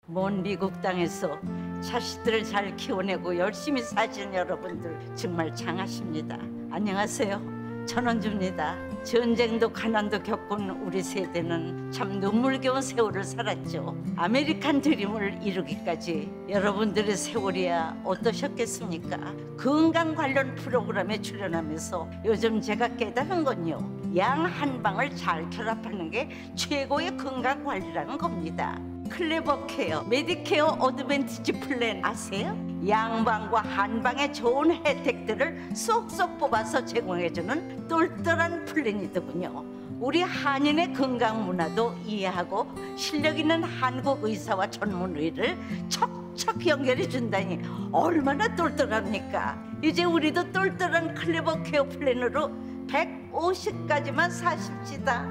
먼 미국 땅에서 자식들을 잘 키워내고 열심히 사시는 여러분들 정말 장하십니다. 안녕하세요. 전원주입니다. 전쟁도 가난도 겪은 우리 세대는 참 눈물겨운 세월을 살았죠. 아메리칸 드림을 이루기까지 여러분들의 세월이야 어떠셨겠습니까? 건강 관련 프로그램에 출연하면서 요즘 제가 깨달은 건요, 양 한방을 잘 결합하는 게 최고의 건강 관리라는 겁니다. 클레버 케어, 메디케어 어드밴티지 플랜 아세요? 양방과 한방의 좋은 혜택들을 쏙쏙 뽑아서 제공해주는 똘똘한 플랜이더군요. 우리 한인의 건강 문화도 이해하고 실력 있는 한국 의사와 전문의를 척척 연결해 준다니 얼마나 똘똘합니까? 이제 우리도 똘똘한 클레버 케어 플랜으로 150까지만 사십시다.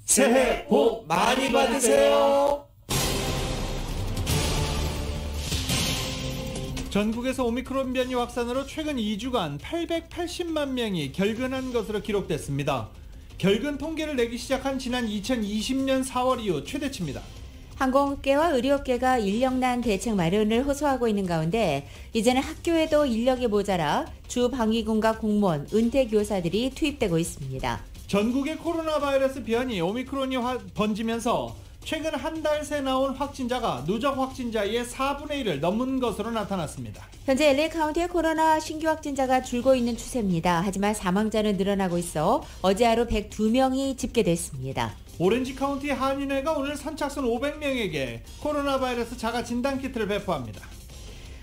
새해 복 많이 받으세요. 전국에서 오미크론 변이 확산으로 최근 2주간 880만 명이 결근한 것으로 기록됐습니다. 결근 통계를 내기 시작한 지난 2020년 4월 이후 최대치입니다. 항공업계와 의료업계가 인력난 대책 마련을 호소하고 있는 가운데 이제는 학교에도 인력이 모자라 주 방위군과 공무원, 은퇴 교사들이 투입되고 있습니다. 전국의 코로나 바이러스 변이 오미크론이 번지면서 최근 한 달 새 나온 확진자가 누적 확진자의 4분의 1을 넘은 것으로 나타났습니다. 현재 LA 카운티의 코로나 신규 확진자가 줄고 있는 추세입니다. 하지만 사망자는 늘어나고 있어 어제 하루 102명이 집계됐습니다. 오렌지 카운티 한인회가 오늘 선착순 500명에게 코로나 바이러스 자가 진단 키트를 배포합니다.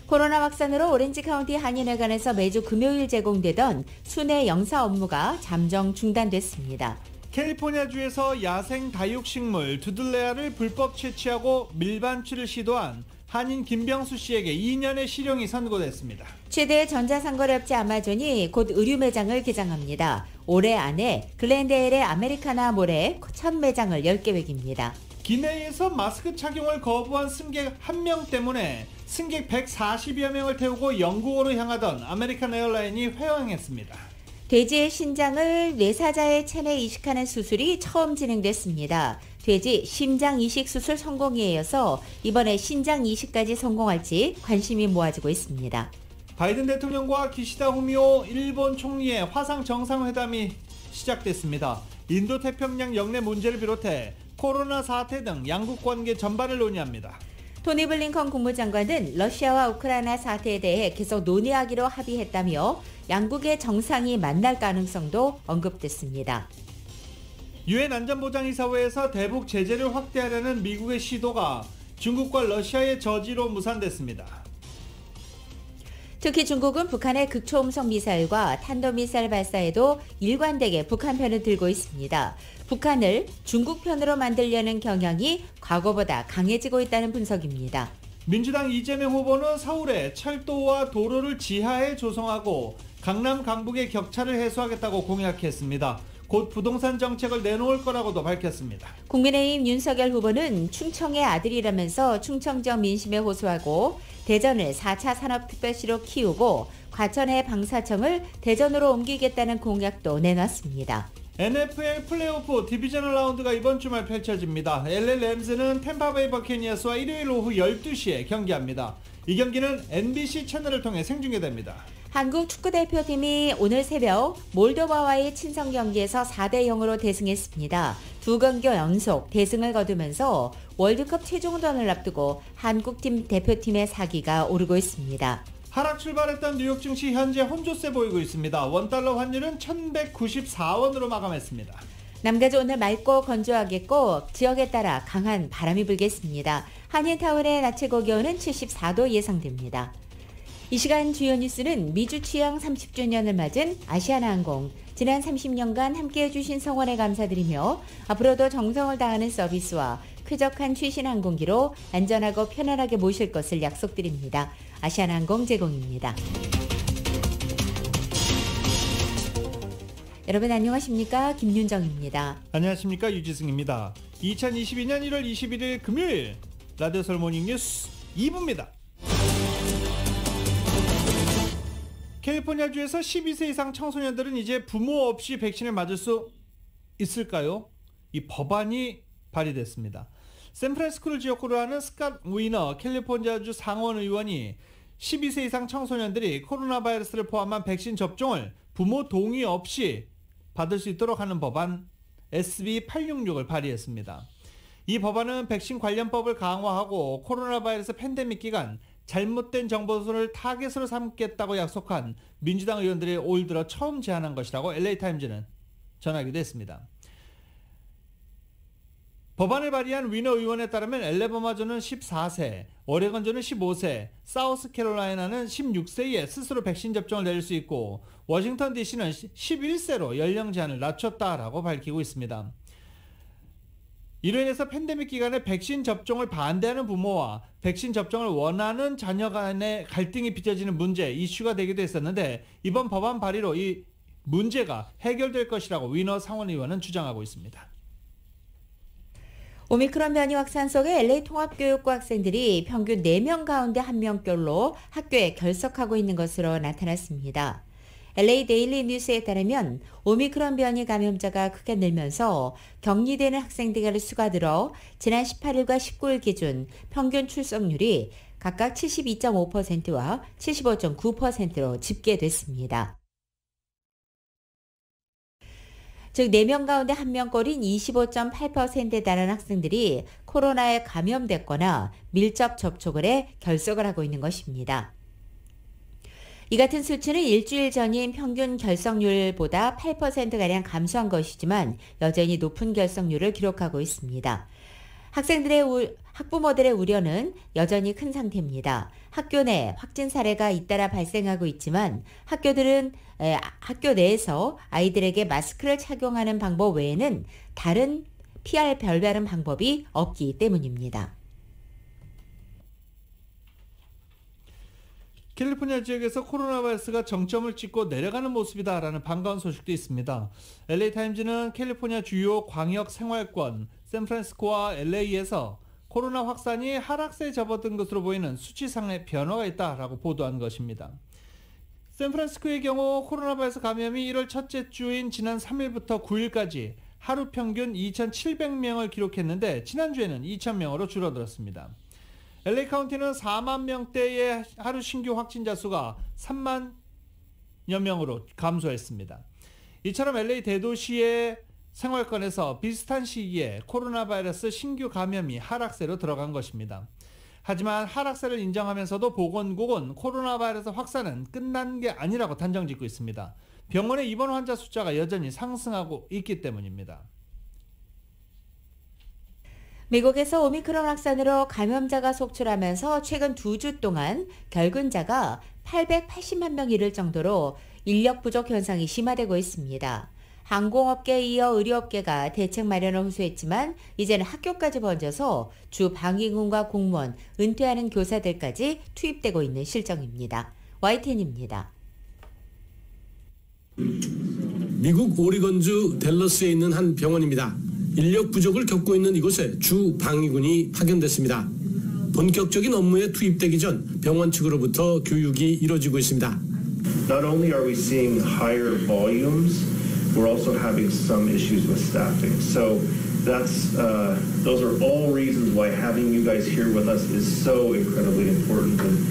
코로나 확산으로 오렌지 카운티 한인회관에서 매주 금요일 제공되던 순회 영사 업무가 잠정 중단됐습니다. 캘리포니아주에서 야생 다육식물 두들레아를 불법 채취하고 밀반취를 시도한 한인 김병수 씨에게 2년의 실형이 선고됐습니다. 최대 전자상거래업체 아마존이 곧 의류 매장을 개장합니다. 올해 안에 글렌데일의 아메리카나 몰에 첫 매장을 열 계획입니다. 기내에서 마스크 착용을 거부한 승객 1명 때문에 승객 140여 명을 태우고 영국으로 향하던 아메리칸 에어라인이 회항했습니다. 돼지의 신장을 뇌사자의 체내에 이식하는 수술이 처음 진행됐습니다. 돼지 심장 이식 수술 성공에 이어서 이번에 신장 이식까지 성공할지 관심이 모아지고 있습니다. 바이든 대통령과 기시다 후미오 일본 총리의 화상 정상회담이 시작됐습니다. 인도태평양 영내 문제를 비롯해 코로나 사태 등 양국 관계 전반을 논의합니다. 토니 블링컨 국무장관은 러시아와 우크라이나 사태에 대해 계속 논의하기로 합의했다며 양국의 정상이 만날 가능성도 언급됐습니다. 유엔 안전보장이사회에서 대북 제재를 확대하려는 미국의 시도가 중국과 러시아의 저지로 무산됐습니다. 특히 중국은 북한의 극초음속 미사일과 탄도미사일 발사에도 일관되게 북한 편을 들고 있습니다. 북한을 중국 편으로 만들려는 경향이 과거보다 강해지고 있다는 분석입니다. 민주당 이재명 후보는 서울에 철도와 도로를 지하에 조성하고 강남 강북의 격차를 해소하겠다고 공약했습니다. 곧 부동산 정책을 내놓을 거라고도 밝혔습니다. 국민의힘 윤석열 후보는 충청의 아들이라면서 충청 지역 민심에 호소하고 대전을 4차 산업특별시로 키우고 과천의 방사청을 대전으로 옮기겠다는 공약도 내놨습니다. NFL 플레이오프 디비저널 라운드가 이번 주말 펼쳐집니다. LA 램스는 템파베이 버캐니어스와 일요일 오후 12시에 경기합니다. 이 경기는 NBC 채널을 통해 생중계됩니다. 한국 축구대표팀이 오늘 새벽 몰도바와의 친선 경기에서 4대0으로 대승했습니다. 두 경기 연속 대승을 거두면서 월드컵 최종전을 앞두고 한국팀 대표팀의 사기가 오르고 있습니다. 하락 출발했던 뉴욕 증시 현재 혼조세 보이고 있습니다. 원달러 환율은 1194원으로 마감했습니다. 남가주 오늘 맑고 건조하겠고 지역에 따라 강한 바람이 불겠습니다. 한인타운의 낮 최고 기온은 74도 예상됩니다. 이 시간 주요 뉴스는 미주 취항 30주년을 맞은 아시아나항공, 지난 30년간 함께해 주신 성원에 감사드리며 앞으로도 정성을 다하는 서비스와 쾌적한 최신 항공기로 안전하고 편안하게 모실 것을 약속드립니다. 아시아나항공 제공입니다. 여러분 안녕하십니까? 김윤정입니다. 안녕하십니까? 유지승입니다. 2022년 1월 21일 금요일 라디오 서울 모닝뉴스 2부입니다. 캘리포니아주에서 12세 이상 청소년들은 이제 부모 없이 백신을 맞을 수 있을까요? 이 법안이 발의됐습니다. 샌프란시스코를 지역구로 하는 스캇 위너 캘리포니아주 상원 의원이 12세 이상 청소년들이 코로나 바이러스를 포함한 백신 접종을 부모 동의 없이 받을 수 있도록 하는 법안 SB 866을 발의했습니다. 이 법안은 백신 관련법을 강화하고 코로나 바이러스 팬데믹 기간 잘못된 정보를 타겟으로 삼겠다고 약속한 민주당 의원들이 올 들어 처음 제안한 것이라고 LA타임즈는 전하기도 했습니다. 법안을 발의한 위너 의원에 따르면 엘레바마주는 14세, 오레건주는 15세, 사우스캐롤라이나는 16세에 스스로 백신 접종을 내릴 수 있고 워싱턴 DC는 11세로 연령 제한을 낮췄다라고 밝히고 있습니다. 이로 인해서 팬데믹 기간에 백신 접종을 반대하는 부모와 백신 접종을 원하는 자녀 간의 갈등이 빚어지는 문제, 이슈가 되기도 했었는데 이번 법안 발의로 이 문제가 해결될 것이라고 위너 상원 의원은 주장하고 있습니다. 오미크론 변이 확산 속에 LA 통합교육고 학생들이 평균 4명 가운데 1명꼴로 학교에 결석하고 있는 것으로 나타났습니다. LA 데일리 뉴스에 따르면 오미크론 변이 감염자가 크게 늘면서 격리되는 학생들 수가 늘어 지난 18일과 19일 기준 평균 출석률이 각각 72.5%와 75.9%로 집계됐습니다. 즉 4명 가운데 1명꼴인 25.8%에 달하는 학생들이 코로나에 감염됐거나 밀접 접촉을 해 결석을 하고 있는 것입니다. 이 같은 수치는 일주일 전인 평균 결석률보다 8%가량 감소한 것이지만 여전히 높은 결석률을 기록하고 있습니다. 학부모들의 우려는 여전히 큰 상태입니다. 학교 내 확진 사례가 잇따라 발생하고 있지만 학교 내에서 아이들에게 마스크를 착용하는 방법 외에는 다른 피할 별다른 방법이 없기 때문입니다. 캘리포니아 지역에서 코로나 바이러스가 정점을 찍고 내려가는 모습이다라는 반가운 소식도 있습니다. LA타임즈는 캘리포니아 주요 광역 생활권 샌프란시스코와 LA에서 코로나 확산이 하락세에 접어든 것으로 보이는 수치상의 변화가 있다라고 보도한 것입니다. 샌프란시스코의 경우 코로나 바이러스 감염이 1월 첫째 주인 지난 3일부터 9일까지 하루 평균 2,700명을 기록했는데 지난주에는 2,000명으로 줄어들었습니다. LA 카운티는 4만 명대의 하루 신규 확진자 수가 3만여 명으로 감소했습니다. 이처럼 LA 대도시의 생활권에서 비슷한 시기에 코로나 바이러스 신규 감염이 하락세로 들어간 것입니다. 하지만 하락세를 인정하면서도 보건국은 코로나 바이러스 확산은 끝난 게 아니라고 단정짓고 있습니다. 병원의 입원 환자 숫자가 여전히 상승하고 있기 때문입니다. 미국에서 오미크론 확산으로 감염자가 속출하면서 최근 2주 동안 결근자가 880만 명 이를 정도로 인력 부족 현상이 심화되고 있습니다. 항공업계에 이어 의료업계가 대책 마련을 호소했지만 이제는 학교까지 번져서 주 방위군과 공무원, 은퇴하는 교사들까지 투입되고 있는 실정입니다. YTN입니다. 미국 오리건주 댈러스에 있는 한 병원입니다. 인력 부족을 겪고 있는 이곳에 주 방위군이 파견됐습니다. 본격적인 업무에 투입되기 전 병원 측으로부터 교육이 이뤄지고 있습니다. Not only are we seeing higher volumes, we're also having some issues with staffing. So those are all reasons why having you guys here with us is so incredibly important. And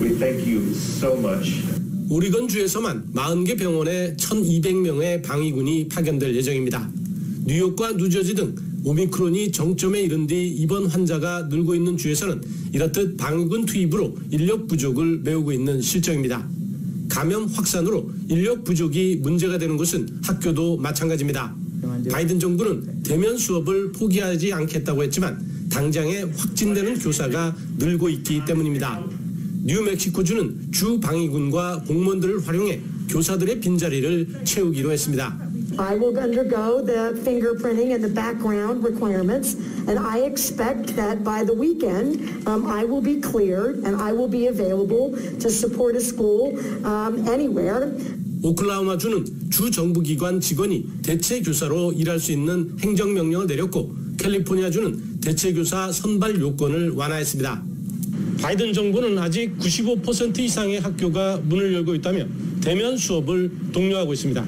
we thank you so much. 오리건주에서만 40개 병원에 1,200명의 방위군이 파견될 예정입니다. 뉴욕과 뉴저지 등 오미크론이 정점에 이른 뒤 입원 환자가 늘고 있는 주에서는 이렇듯 방위군 투입으로 인력 부족을 메우고 있는 실정입니다. 감염 확산으로 인력 부족이 문제가 되는 곳은 학교도 마찬가지입니다. 바이든 정부는 대면 수업을 포기하지 않겠다고 했지만 당장에 확진되는 교사가 늘고 있기 때문입니다. 뉴멕시코주는 주 방위군과 공무원들을 활용해 교사들의 빈자리를 채우기로 했습니다. I will undergo the fingerprinting and the background requirements, and I expect that by the weekend, I will be cleared and I will be available to support a school anywhere. 오클라호마주는 주 정부기관 직원이 대체 교사로 일할 수 있는 행정명령을 내렸고 캘리포니아주는 대체교사 선발 요건을 완화했습니다. 바이든 정부는 아직 95% 이상의 학교가 문을 열고 있다며 대면 수업을 독려하고 있습니다.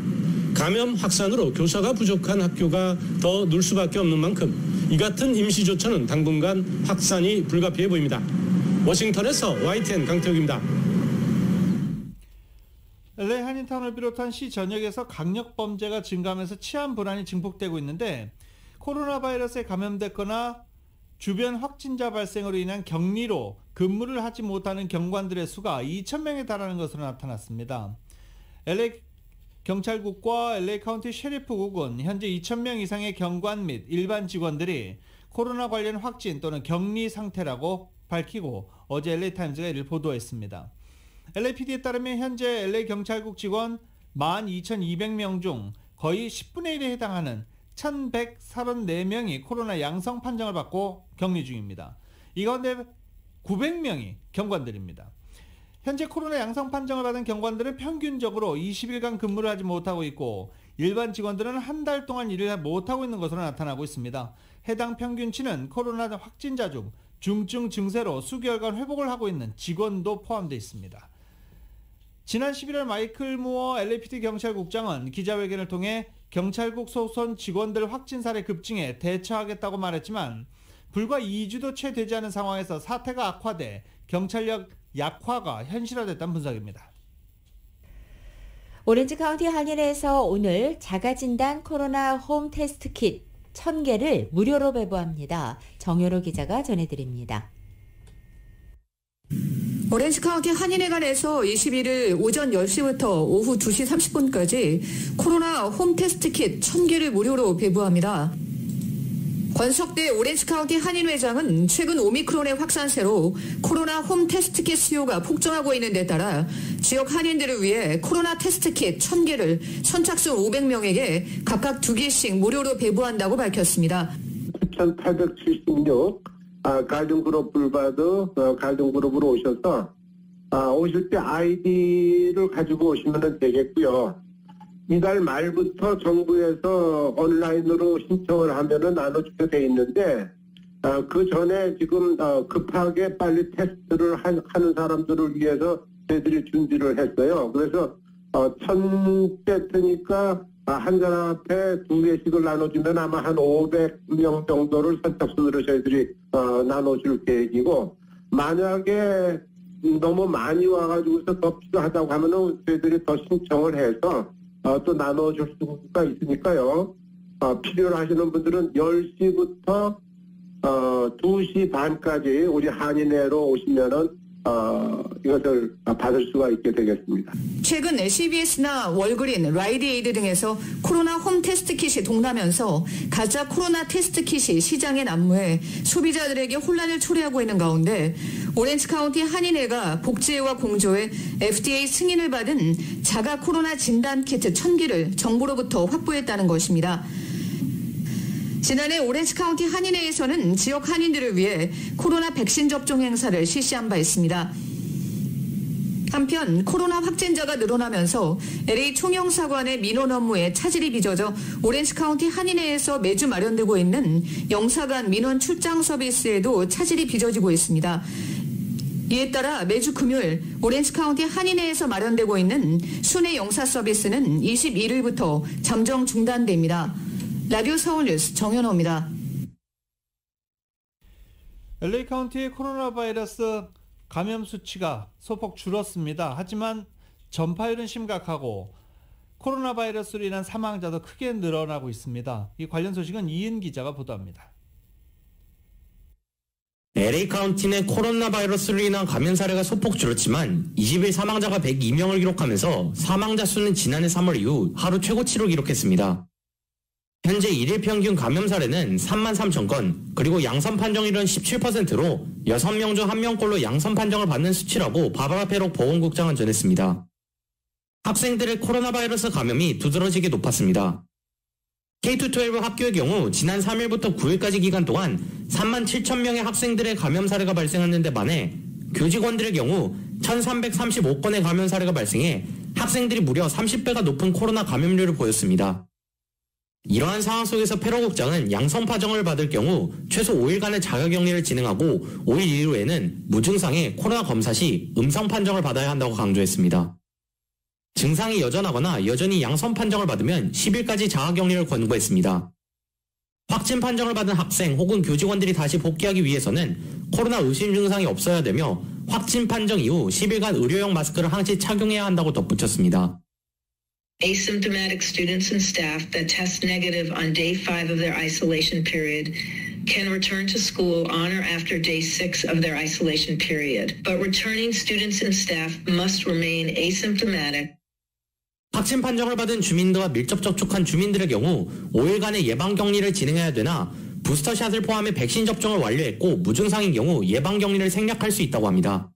감염 확산으로 교사가 부족한 학교가 더 늘 수밖에 없는 만큼 이 같은 임시 조처는 당분간 확산이 불가피해 보입니다. 워싱턴에서 YTN 강태욱입니다. LA 한인타운을 비롯한 시 전역에서 강력 범죄가 증가하면서 치안 불안이 증폭되고 있는데 코로나 바이러스에 감염됐거나 주변 확진자 발생으로 인한 격리로 근무를 하지 못하는 경관들의 수가 2,000명에 달하는 것으로 나타났습니다. LA 경찰국과 LA 카운티 셰리프국은 현재 2,000명 이상의 경관 및 일반 직원들이 코로나 관련 확진 또는 격리 상태라고 밝히고 어제 LA타임즈가 이를 보도했습니다. LAPD에 따르면 현재 LA 경찰국 직원 12,200명 중 거의 10분의 1에 해당하는 1,134명이 코로나 양성 판정을 받고 격리 중입니다. 이 가운데 900명이 경관들입니다. 현재 코로나 양성 판정을 받은 경관들은 평균적으로 20일간 근무를 하지 못하고 있고 일반 직원들은 한 달 동안 일을 못하고 있는 것으로 나타나고 있습니다. 해당 평균치는 코로나 확진자 중 중증 증세로 수개월간 회복을 하고 있는 직원도 포함되어 있습니다. 지난 11월 마이클 무어 LAPD 경찰국장은 기자회견을 통해 경찰국 소속 직원들 확진 사례 급증에 대처하겠다고 말했지만 불과 2주도 채 되지 않은 상황에서 사태가 악화돼 경찰력 약화가 현실화됐다는 분석입니다. 오렌지 카운티 한인회에서 오늘 자가진단 코로나 홈 테스트 킷 1,000개를 무료로 배부합니다. 정효로 기자가 전해드립니다. 오렌지 카운티 한인회관에서 21일 오전 10시부터 오후 2시 30분까지 코로나 홈 테스트 킷 1,000개를 무료로 배부합니다. 권석대 오렌지 카운티 한인회장은 최근 오미크론의 확산세로 코로나 홈 테스트 킷 수요가 폭증하고 있는 데 따라 지역 한인들을 위해 코로나 테스트 킷 1,000개를 선착순 500명에게 각각 2개씩 무료로 배부한다고 밝혔습니다. 9,876 갈등그룹 불바드 갈등그룹으로 오셔서 오실 때 아이디를 가지고 오시면 되겠고요. 이달 말부터 정부에서 온라인으로 신청을 하면은 나눠주게 돼 있는데 그 전에 지금 급하게 빨리 테스트를 하는 사람들을 위해서 저희들이 준비를 했어요. 그래서 1,000세트니까 한 사람한테 2개씩을 나눠주면 아마 한 500명 정도를 선착순으로 저희들이 나눠줄 계획이고, 만약에 너무 많이 와가지고서 더 필요하다고 하면은 저희들이 더 신청을 해서 또 나눠줄 수가 있으니까요. 필요로 하시는 분들은 10시부터 2시 반까지 우리 한인회로 오시면은 이것을 받을 수가 있게 되겠습니다. 최근 CVS나 월그린, 라이드에이드 등에서 코로나 홈 테스트 킷이 동나면서 가짜 코로나 테스트 킷이 시장에 난무해 소비자들에게 혼란을 초래하고 있는 가운데 오렌지 카운티 한인회가 복지회와 공조해 FDA 승인을 받은 자가 코로나 진단 키트 1,000개를 정부로부터 확보했다는 것입니다. 지난해 오렌지 카운티 한인회에서는 지역 한인들을 위해 코로나 백신 접종 행사를 실시한 바 있습니다. 한편 코로나 확진자가 늘어나면서 LA 총영사관의 민원 업무에 차질이 빚어져 오렌지 카운티 한인회에서 매주 마련되고 있는 영사관 민원 출장 서비스에도 차질이 빚어지고 있습니다. 이에 따라 매주 금요일 오렌지 카운티 한인회에서 마련되고 있는 순회 영사 서비스는 21일부터 잠정 중단됩니다. 라디오 서울뉴스 정현호입니다. LA 카운티의 코로나 바이러스 감염 수치가 소폭 줄었습니다. 하지만 전파율은 심각하고 코로나 바이러스로 인한 사망자도 크게 늘어나고 있습니다. 이 관련 소식은 이은 기자가 보도합니다. LA 카운티는 코로나 바이러스로 인한 감염 사례가 소폭 줄었지만 20일 사망자가 102명을 기록하면서 사망자 수는 지난해 3월 이후 하루 최고치로 기록했습니다. 현재 1일 평균 감염 사례는 33,000건, 그리고 양성 판정률은 17%로 6명 중 1명꼴로 양성 판정을 받는 수치라고 바바라 페록 보건국장은 전했습니다. 학생들의 코로나 바이러스 감염이 두드러지게 높았습니다. K-12 학교의 경우 지난 3일부터 9일까지 기간 동안 37,000명의 학생들의 감염 사례가 발생했는데 반해 교직원들의 경우 1,335건의 감염 사례가 발생해 학생들이 무려 30배가 높은 코로나 감염률을 보였습니다. 이러한 상황 속에서 패러국장은 양성 판정을 받을 경우 최소 5일간의 자가격리를 진행하고 5일 이후에는 무증상의 코로나 검사 시 음성 판정을 받아야 한다고 강조했습니다. 증상이 여전하거나 여전히 양성 판정을 받으면 10일까지 자가격리를 권고했습니다. 확진 판정을 받은 학생 혹은 교직원들이 다시 복귀하기 위해서는 코로나 의심 증상이 없어야 되며 확진 판정 이후 10일간 의료용 마스크를 항시 착용해야 한다고 덧붙였습니다. Asymptomatic students and staff that test negative on day 5 of their isolation period can return to school on or after day 6 of their isolation period. But returning students and staff must remain asymptomatic. 확진 판정을 받은 주민들과 밀접 접촉한 주민들의 경우 5일간의 예방격리를 진행해야 되나 부스터샷을 포함해 백신 접종을 완료했고 무증상인 경우 예방격리를 생략할 수 있다고 합니다.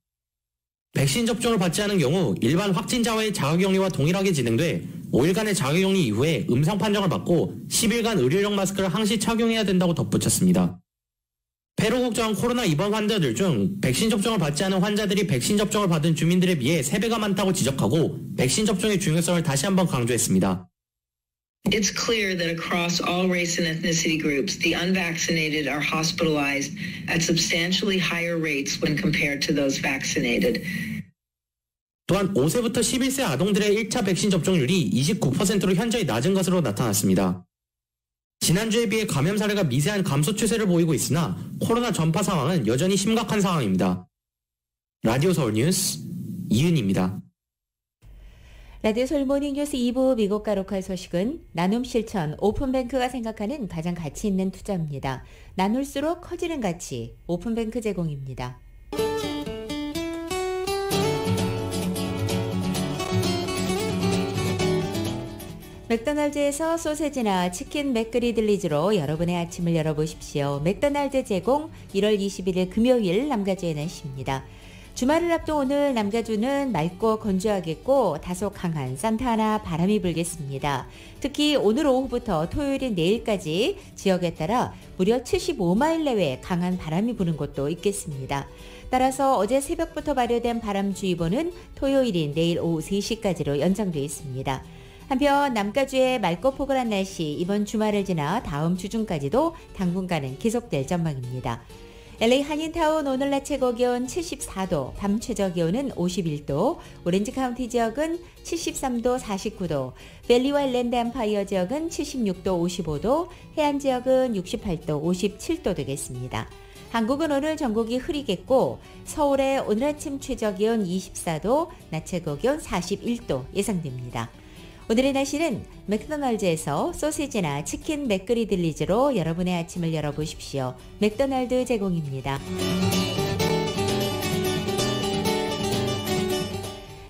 백신 접종을 받지 않은 경우 일반 확진자와의 자가격리와 동일하게 진행돼 5일간의 자가격리 이후에 음성 판정을 받고 10일간 의료용 마스크를 항시 착용해야 된다고 덧붙였습니다. 페루 국정은 코로나 입원 환자들 중 백신 접종을 받지 않은 환자들이 백신 접종을 받은 주민들에 비해 3배가 많다고 지적하고 백신 접종의 중요성을 다시 한번 강조했습니다. It's clear that across all race and ethnicity groups, the unvaccinated are hospitalized at substantially higher rates when compared to those vaccinated. 또한 5세부터 11세 아동들의 1차 백신 접종률이 29%로 현저히 낮은 것으로 나타났습니다. 지난주에 비해 감염 사례가 미세한 감소 추세를 보이고 있으나 코로나 전파 상황은 여전히 심각한 상황입니다. 라디오 서울 뉴스 이은희입니다. 라디오 서울 모닝뉴스 2부 미국과 로컬 소식은 나눔 실천 오픈뱅크가 생각하는 가장 가치 있는 투자입니다. 나눌수록 커지는 가치 오픈뱅크 제공입니다. 맥도날드에서 소세지나 치킨 맥그리들리즈로 여러분의 아침을 열어보십시오. 맥도날드 제공 1월 21일 금요일 남가주의 날씨입니다. 주말을 앞둔 오늘 남가주는 맑고 건조하겠고 다소 강한 산타나 바람이 불겠습니다. 특히 오늘 오후부터 토요일인 내일까지 지역에 따라 무려 75마일 내외 강한 바람이 부는 곳도 있겠습니다. 따라서 어제 새벽부터 발효된 바람주의보는 토요일인 내일 오후 3시까지로 연장되어 있습니다. 한편 남가주의 맑고 포근한 날씨 이번 주말을 지나 다음 주 중까지도 당분간은 계속될 전망입니다. LA 한인타운 오늘 낮 최고 기온 74도, 밤 최저 기온은 51도, 오렌지 카운티 지역은 73도, 49도, 밸리와 일랜드 엠파이어 지역은 76도, 55도, 해안 지역은 68도, 57도 되겠습니다. 한국은 오늘 전국이 흐리겠고 서울의 오늘 아침 최저 기온 24도, 낮 최고 기온 41도 예상됩니다. 오늘의 날씨는 맥도날드에서 소시지나 치킨 맥그리들리즈로 여러분의 아침을 열어보십시오. 맥도날드 제공입니다.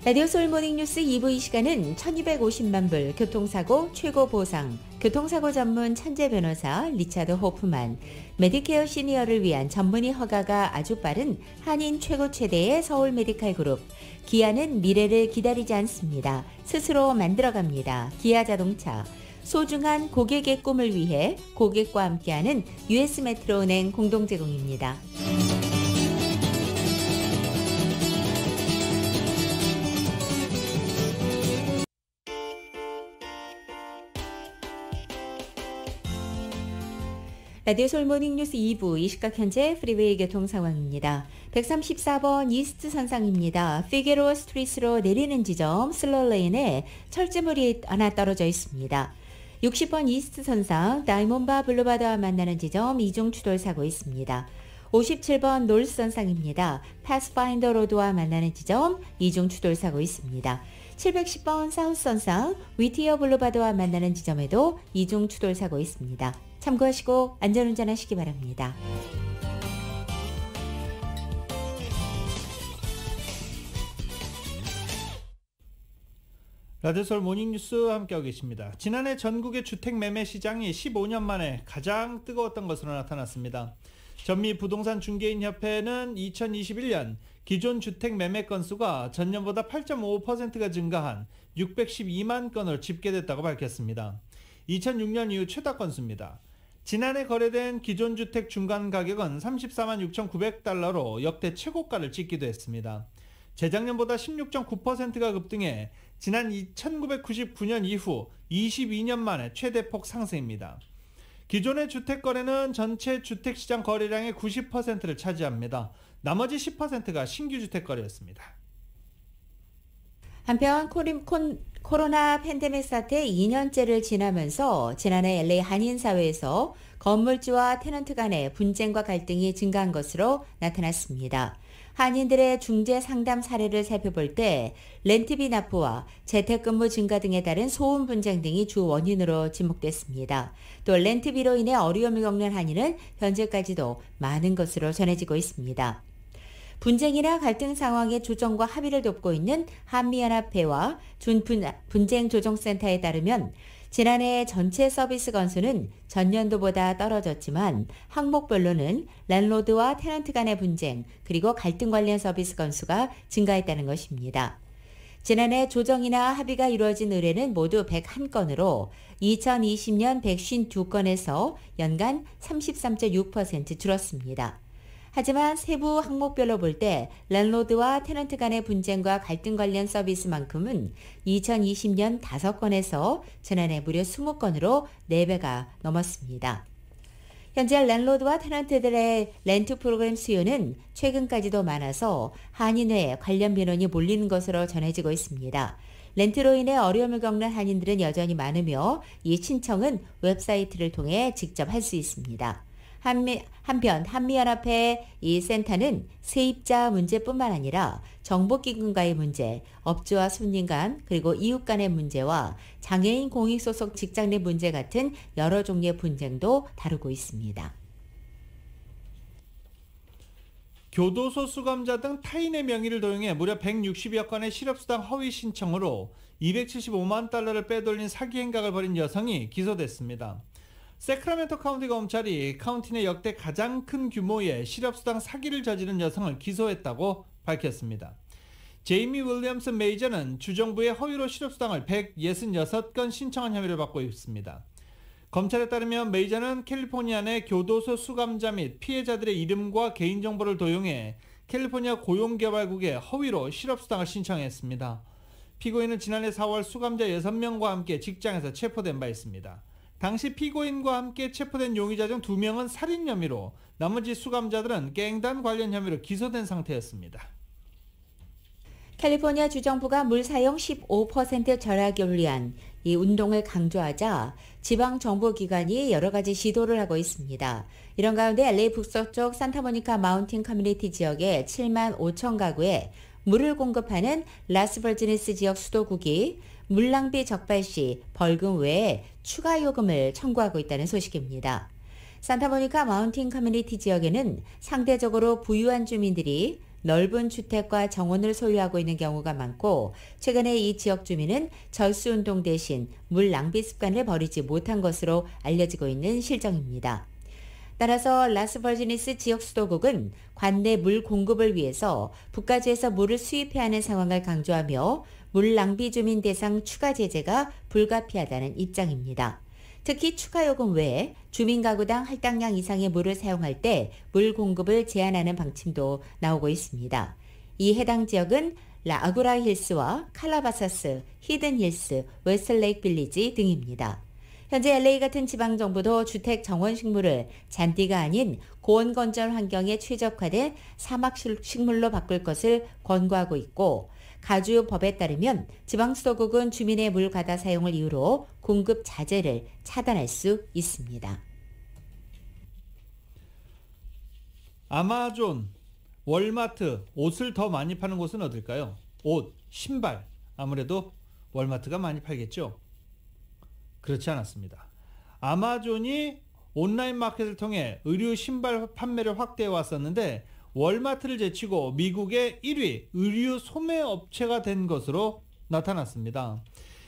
라디오 소울 모닝뉴스 2부 이 시간은 1250만 불 교통사고 최고 보상 교통사고 전문 천재 변호사 리차드 호프만 메디케어 시니어를 위한 전문의 허가가 아주 빠른 한인 최고 최대의 서울 메디칼 그룹 기아는 미래를 기다리지 않습니다. 스스로 만들어갑니다. 기아 자동차 소중한 고객의 꿈을 위해 고객과 함께하는 US 메트로은행 공동 제공입니다. 라디오 서울 모닝뉴스 2부 이 시각 현재 프리웨이 교통 상황입니다. 134번 이스트 선상입니다. 피게로아 스트리트로 내리는 지점 슬로레인에 철제물이 하나 떨어져 있습니다. 60번 이스트 선상 다이몬바 블루바드와 만나는 지점 이중 추돌 사고 있습니다. 57번 노스 선상입니다. 패스파인더 로드와 만나는 지점 이중 추돌 사고 있습니다. 710번 사우스 선상 위티어 블루바드와 만나는 지점에도 이중 추돌 사고 있습니다. 참고하시고 안전운전하시기 바랍니다. 라디오서울 모닝뉴스 함께하고 계십니다. 지난해 전국의 주택 매매 시장이 15년 만에 가장 뜨거웠던 것으로 나타났습니다. 전미부동산 중개인협회는 2021년 기존 주택 매매 건수가 전년보다 8.5%가 증가한 612만 건을 집계됐다고 밝혔습니다. 2006년 이후 최다 건수입니다. 지난해 거래된 기존 주택 중간 가격은 34만 6,900달러로 역대 최고가를 찍기도 했습니다. 재작년보다 16.9%가 급등해 지난 1999년 이후 22년 만에 최대폭 상승입니다. 기존의 주택 거래는 전체 주택시장 거래량의 90%를 차지합니다. 나머지 10%가 신규 주택 거래였습니다. 한편 코로나 팬데믹 사태 2년째를 지나면서 지난해 LA 한인사회에서 건물주와 테넌트 간의 분쟁과 갈등이 증가한 것으로 나타났습니다. 한인들의 중재 상담 사례를 살펴볼 때 렌트비 납부와 재택근무 증가 등에 따른 소음 분쟁 등이 주 원인으로 지목됐습니다. 또 렌트비로 인해 어려움을 겪는 한인은 현재까지도 많은 것으로 전해지고 있습니다. 분쟁이나 갈등 상황의 조정과 합의를 돕고 있는 한미연합회와 분쟁조정센터에 따르면 지난해 전체 서비스 건수는 전년도보다 떨어졌지만 항목별로는 랜로드와 테넌트 간의 분쟁 그리고 갈등 관련 서비스 건수가 증가했다는 것입니다. 지난해 조정이나 합의가 이루어진 의뢰는 모두 101건으로 2020년 152건에서 연간 33.6% 줄었습니다. 하지만 세부 항목별로 볼 때 랜로드와 테넌트 간의 분쟁과 갈등 관련 서비스만큼은 2020년 5건에서 지난해 무려 20건으로 4배가 넘었습니다. 현재 랜로드와 테넌트들의 렌트 프로그램 수요는 최근까지도 많아서 한인회에 관련 민원이 몰리는 것으로 전해지고 있습니다. 렌트로 인해 어려움을 겪는 한인들은 여전히 많으며 이 신청은 웹사이트를 통해 직접 할 수 있습니다. 한편 한미연합회 이 센터는 세입자 문제뿐만 아니라 정보기관과의 문제, 업주와 손님 간 그리고 이웃 간의 문제와 장애인 공익소속 직장 내 문제 같은 여러 종류의 분쟁도 다루고 있습니다. 교도소 수감자 등 타인의 명의를 도용해 무려 160여 건의 실업수당 허위 신청으로 275만 달러를 빼돌린 사기 행각을 벌인 여성이 기소됐습니다. 세크라멘토 카운티 검찰이 카운티 내 역대 가장 큰 규모의 실업수당 사기를 저지른 여성을 기소했다고 밝혔습니다. 제이미 윌리엄스 메이저는 주정부의 허위로 실업수당을 166건 신청한 혐의를 받고 있습니다. 검찰에 따르면 메이저는 캘리포니아 내 교도소 수감자 및 피해자들의 이름과 개인정보를 도용해 캘리포니아 고용개발국에 허위로 실업수당을 신청했습니다. 피고인은 지난해 4월 수감자 6명과 함께 직장에서 체포된 바 있습니다. 당시 피고인과 함께 체포된 용의자 중 2명은 살인 혐의로 나머지 수감자들은 갱단 관련 혐의로 기소된 상태였습니다. 캘리포니아 주정부가 물 사용 15% 절약을 위한 이 운동을 강조하자 지방정부기관이 여러 가지 시도를 하고 있습니다. 이런 가운데 LA 북서쪽 산타모니카 마운틴 커뮤니티 지역의 7만 5천 가구에 물을 공급하는 라스버지니스 지역 수도국이 물낭비 적발 시 벌금 외에 추가 요금을 청구하고 있다는 소식입니다. 산타모니카 마운틴 커뮤니티 지역에는 상대적으로 부유한 주민들이 넓은 주택과 정원을 소유하고 있는 경우가 많고 최근에 이 지역 주민은 절수운동 대신 물 낭비 습관을 버리지 못한 것으로 알려지고 있는 실정입니다. 따라서 라스버지니스 지역 수도국은 관내 물 공급을 위해서 북가주에서 물을 수입해야 하는 상황을 강조하며 물 낭비 주민 대상 추가 제재가 불가피하다는 입장입니다. 특히 추가 요금 외에 주민 가구당 할당량 이상의 물을 사용할 때 물 공급을 제한하는 방침도 나오고 있습니다. 이 해당 지역은 라아구라 힐스와 칼라바사스, 히든 힐스, 웨스트레이크 빌리지 등입니다. 현재 LA 같은 지방정부도 주택 정원식물을 잔디가 아닌 고온건전 환경에 최적화된 사막식물로 바꿀 것을 권고하고 있고 가주법에 따르면 지방수도국은 주민의 물 과다 사용을 이유로 공급 자제를 차단할 수 있습니다. 아마존, 월마트, 옷을 더 많이 파는 곳은 어딜까요? 옷, 신발, 아무래도 월마트가 많이 팔겠죠? 그렇지 않았습니다. 아마존이 온라인 마켓을 통해 의류 신발 판매를 확대해 왔었는데 월마트를 제치고 미국의 1위 의류 소매 업체가 된 것으로 나타났습니다.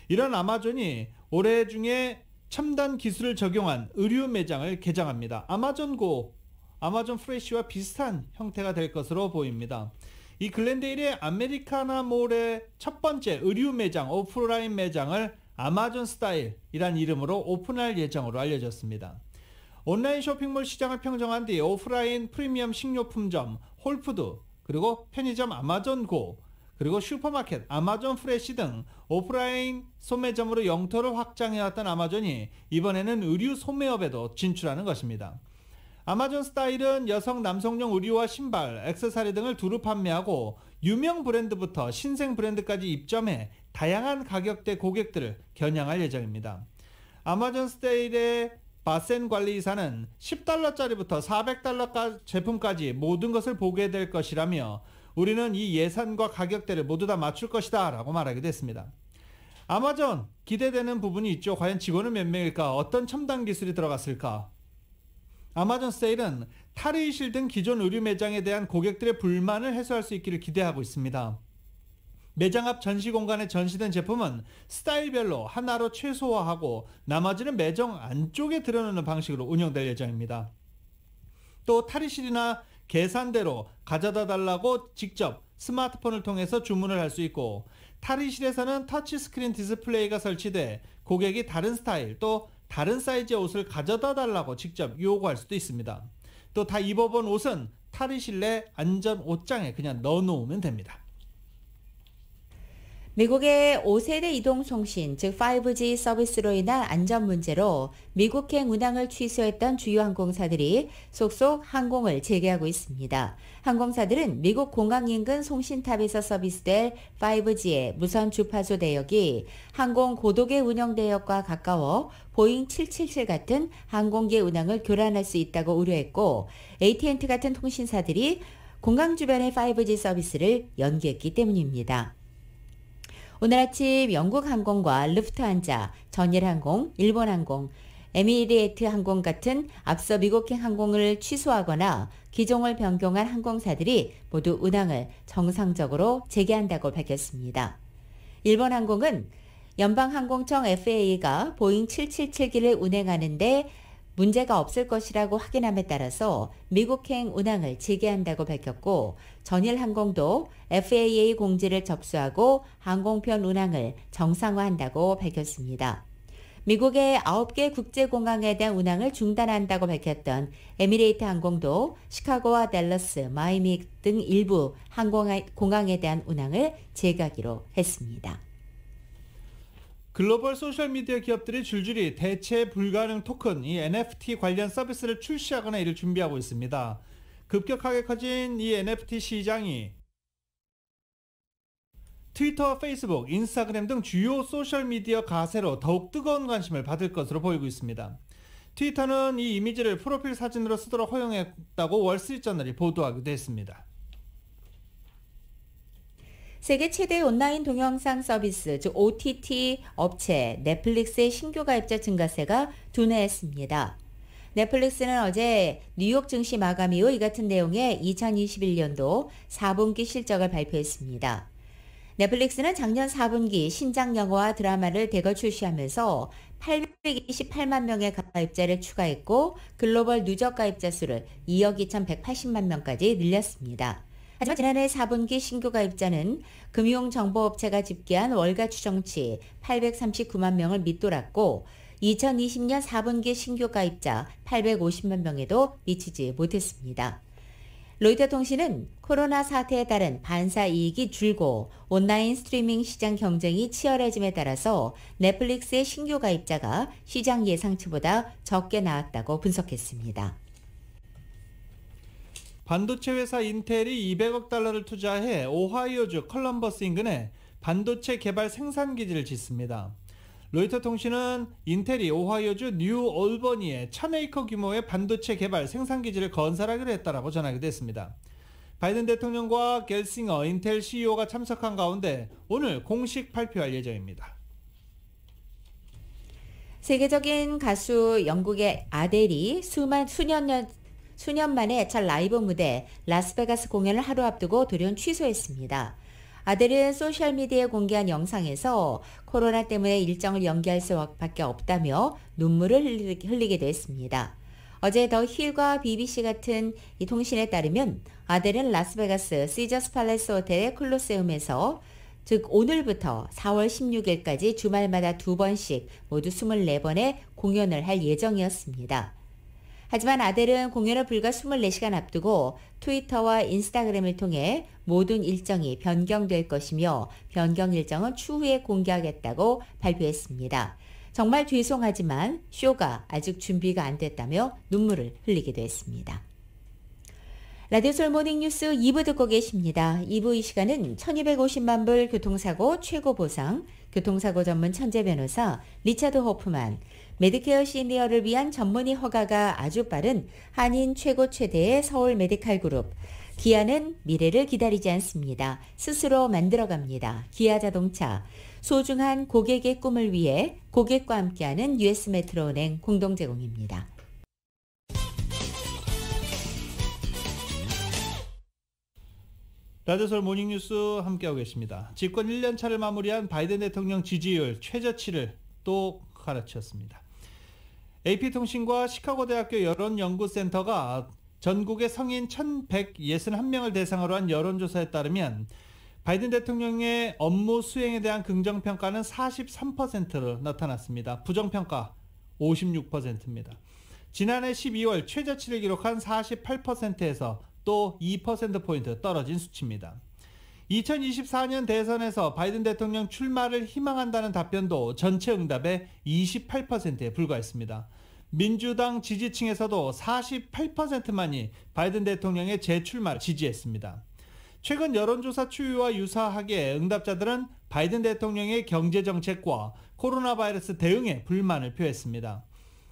이런 아마존이 올해 중에 첨단 기술을 적용한 의류 매장을 개장합니다. 아마존고, 아마존 프레쉬와 비슷한 형태가 될 것으로 보입니다. 이 글렌데일의 아메리카나몰의 첫 번째 의류 매장, 오프라인 매장을 아마존 스타일이란 이름으로 오픈할 예정으로 알려졌습니다. 온라인 쇼핑몰 시장을 평정한 뒤 오프라인 프리미엄 식료품점 홀푸드 그리고 편의점 아마존고 그리고 슈퍼마켓, 아마존 프레시 등 오프라인 소매점으로 영토를 확장해왔던 아마존이 이번에는 의류 소매업에도 진출하는 것입니다. 아마존 스타일은 여성, 남성용 의류와 신발, 액세서리 등을 두루 판매하고 유명 브랜드부터 신생 브랜드까지 입점해 다양한 가격대 고객들을 겨냥할 예정입니다. 아마존 스타일의 바센 관리이사는 $10짜리부터 $400 제품까지 모든 것을 보게 될 것이라며 우리는 이 예산과 가격대를 모두 다 맞출 것이다 라고 말하기도 했습니다. 아마존 기대되는 부분이 있죠. 과연 직원은 몇 명일까? 어떤 첨단 기술이 들어갔을까? 아마존 세일은 탈의실 등 기존 의류 매장에 대한 고객들의 불만을 해소할 수 있기를 기대하고 있습니다. 매장 앞 전시 공간에 전시된 제품은 스타일별로 하나로 최소화하고 나머지는 매장 안쪽에 들여놓는 방식으로 운영될 예정입니다. 또 탈의실이나 계산대로 가져다 달라고 직접 스마트폰을 통해서 주문을 할 수 있고, 탈의실에서는 터치스크린 디스플레이가 설치돼 고객이 다른 스타일 또 다른 사이즈의 옷을 가져다 달라고 직접 요구할 수도 있습니다. 또 다 입어본 옷은 탈의실 내 안전 옷장에 그냥 넣어놓으면 됩니다. 미국의 5세대 이동통신 즉 5G 서비스로 인한 안전 문제로 미국행 운항을 취소했던 주요 항공사들이 속속 항공을 재개하고 있습니다. 항공사들은 미국 공항 인근 송신탑에서 서비스될 5G의 무선 주파수 대역이 항공 고도계 운영 대역과 가까워 보잉 777 같은 항공기 운항을 교란할 수 있다고 우려했고, AT&T 같은 통신사들이 공항 주변의 5G 서비스를 연기했기 때문입니다. 오늘 아침 영국항공과 루프트한자, 전일항공, 일본항공, 에미레이트 항공 같은 앞서 미국행 항공을 취소하거나 기종을 변경한 항공사들이 모두 운항을 정상적으로 재개한다고 밝혔습니다. 일본항공은 연방항공청 FAA가 보잉 777기를 운행하는데 문제가 없을 것이라고 확인함에 따라서 미국행 운항을 재개한다고 밝혔고, 전일항공도 FAA 공지를 접수하고 항공편 운항을 정상화한다고 밝혔습니다. 미국의 9개 국제공항에 대한 운항을 중단한다고 밝혔던 에미레이트 항공도 시카고와 댈러스, 마이애미 등 일부 공항에 대한 운항을 재개하기로 했습니다. 글로벌 소셜미디어 기업들이 줄줄이 대체 불가능 토큰, 이 NFT 관련 서비스를 출시하거나 이를 준비하고 있습니다. 급격하게 커진 이 NFT 시장이 트위터, 페이스북, 인스타그램 등 주요 소셜미디어 가세로 더욱 뜨거운 관심을 받을 것으로 보이고 있습니다. 트위터는 이 이미지를 프로필 사진으로 쓰도록 허용했다고 월스트리트저널이 보도하기도 했습니다. 세계 최대 온라인 동영상 서비스, 즉 OTT 업체 넷플릭스의 신규 가입자 증가세가 둔화했습니다. 넷플릭스는 어제 뉴욕 증시 마감 이후 이 같은 내용의 2021년도 4분기 실적을 발표했습니다. 넷플릭스는 작년 4분기 신작 영화와 드라마를 대거 출시하면서 828만 명의 가입자를 추가했고, 글로벌 누적 가입자 수를 2억 2,180만 명까지 늘렸습니다. 하지만 지난해 4분기 신규 가입자는 금융정보업체가 집계한 월가 추정치 839만 명을 밑돌았고, 2020년 4분기 신규 가입자 850만 명에도 미치지 못했습니다. 로이터 통신은 코로나 사태에 따른 반사 이익이 줄고 온라인 스트리밍 시장 경쟁이 치열해짐에 따라서 넷플릭스의 신규 가입자가 시장 예상치보다 적게 나왔다고 분석했습니다. 반도체 회사 인텔이 $200억 투자해 오하이오주 컬럼버스 인근에 반도체 개발 생산 기지를 짓습니다. 로이터 통신은 인텔이 오하이오주 뉴 올버니에 1000에이커 규모의 반도체 개발 생산 기지를 건설하기로 했다라고 전하기도 했습니다. 바이든 대통령과 겔싱어 인텔 CEO가 참석한 가운데 오늘 공식 발표할 예정입니다. 세계적인 가수 영국의 아델이 수년 만에 첫 라이브 무대 라스베가스 공연을 하루 앞두고 돌연 취소했습니다. 아델은 소셜미디어에 공개한 영상에서 코로나 때문에 일정을 연기할 수밖에 없다며 눈물을 흘리기도 했습니다. 어제 더 힐과 BBC 같은 이 통신에 따르면 아델은 라스베가스 시저스 팔레스 호텔의 콜로세움에서 즉 오늘부터 4월 16일까지 주말마다 2번씩 모두 24번의 공연을 할 예정이었습니다. 하지만 아델은 공연을 불과 24시간 앞두고 트위터와 인스타그램을 통해 모든 일정이 변경될 것이며 변경 일정은 추후에 공개하겠다고 발표했습니다. 정말 죄송하지만 쇼가 아직 준비가 안 됐다며 눈물을 흘리기도 했습니다. 라디오솔 모닝뉴스 2부 듣고 계십니다. 2부 이 시간은 1250만 불 교통사고 최고 보상, 교통사고 전문 천재 변호사 리차드 호프만, 메디케어 시니어를 위한 전문의 허가가 아주 빠른 한인 최고 최대의 서울 메디칼 그룹, 기아는 미래를 기다리지 않습니다. 스스로 만들어갑니다. 기아자동차, 소중한 고객의 꿈을 위해 고객과 함께하는 US 메트로은행 공동 제공입니다. 라디오솔 모닝뉴스 함께하고 계십니다. 집권 1년 차를 마무리한 바이든 대통령 지지율 최저치를 또 가르쳤습니다. AP통신과 시카고대학교 여론연구센터가 전국의 성인 1,161명을 대상으로 한 여론조사에 따르면 바이든 대통령의 업무 수행에 대한 긍정평가는 43%로 나타났습니다. 부정평가 56%입니다. 지난해 12월 최저치를 기록한 48%에서 또 2%포인트 떨어진 수치입니다. 2024년 대선에서 바이든 대통령 출마를 희망한다는 답변도 전체 응답의 28%에 불과했습니다. 민주당 지지층에서도 48%만이 바이든 대통령의 재출마를 지지했습니다. 최근 여론조사 추이와 유사하게 응답자들은 바이든 대통령의 경제정책과 코로나 바이러스 대응에 불만을 표했습니다.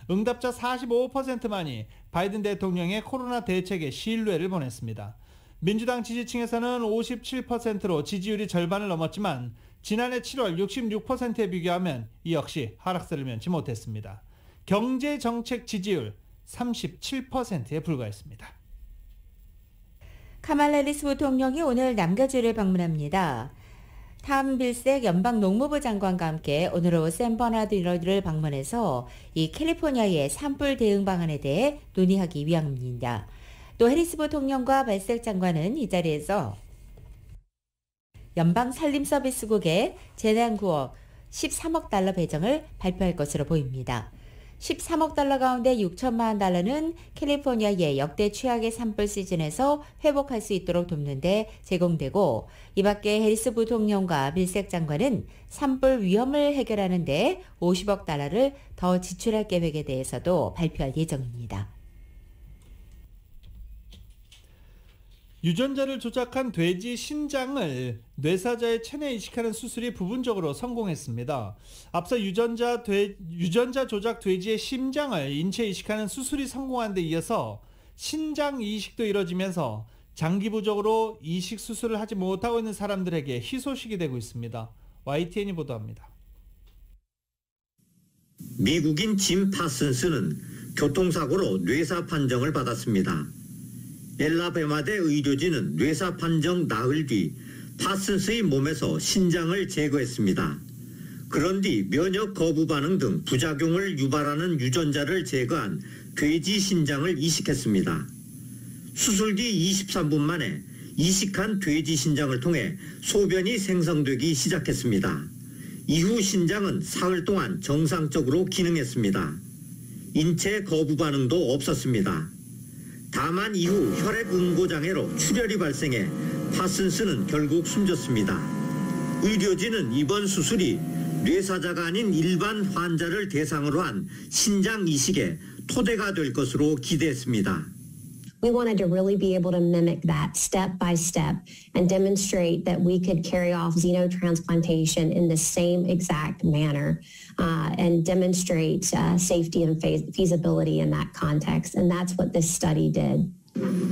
응답자 45%만이 바이든 대통령의 코로나 대책에 신뢰를 보냈습니다. 민주당 지지층에서는 57%로 지지율이 절반을 넘었지만 지난해 7월 66%에 비교하면 이 역시 하락세를 면치 못했습니다. 경제정책 지지율 37%에 불과했습니다. 카말라 해리스 부통령이 오늘 남가주를 방문합니다. 탐 빌색 연방 농무부 장관과 함께 오늘 오후 샌버나드를 방문해서 이 캘리포니아의 산불 대응 방안에 대해 논의하기 위함입니다. 또 해리스 부통령과 발색 장관은 이 자리에서 연방 산림서비스국에 재난 구역 13억 달러 배정을 발표할 것으로 보입니다. 13억 달러 가운데 6천만 달러는 캘리포니아의 역대 최악의 산불 시즌에서 회복할 수 있도록 돕는 데 제공되고, 이 밖에 해리스 부통령과 빌색 장관은 산불 위험을 해결하는 데 50억 달러를 더 지출할 계획에 대해서도 발표할 예정입니다. 유전자를 조작한 돼지 신장을 뇌사자의 체내에 이식하는 수술이 부분적으로 성공했습니다. 앞서 유전자 조작 돼지의 심장을 인체에 이식하는 수술이 성공한 데 이어서 신장 이식도 이뤄지면서 장기 부족으로 이식 수술을 하지 못하고 있는 사람들에게 희소식이 되고 있습니다. YTN이 보도합니다. 미국인 짐 파슨스는 교통사고로 뇌사 판정을 받았습니다. 엘라베마대 의료진은 뇌사 판정 나흘 뒤 파슨스의 몸에서 신장을 제거했습니다. 그런 뒤 면역 거부 반응 등 부작용을 유발하는 유전자를 제거한 돼지 신장을 이식했습니다. 수술 뒤 23분 만에 이식한 돼지 신장을 통해 소변이 생성되기 시작했습니다. 이후 신장은 사흘 동안 정상적으로 기능했습니다. 인체 거부 반응도 없었습니다. 다만 이후 혈액 응고장애로 출혈이 발생해 파슨스는 결국 숨졌습니다. 의료진은 이번 수술이 뇌사자가 아닌 일반 환자를 대상으로 한 신장 이식의 토대가 될 것으로 기대했습니다. We wanted to really be able to mimic that step by step and demonstrate that we could carry off xenotransplantation in the same exact manner and demonstrate safety and feasibility in that context. And that's what this study did.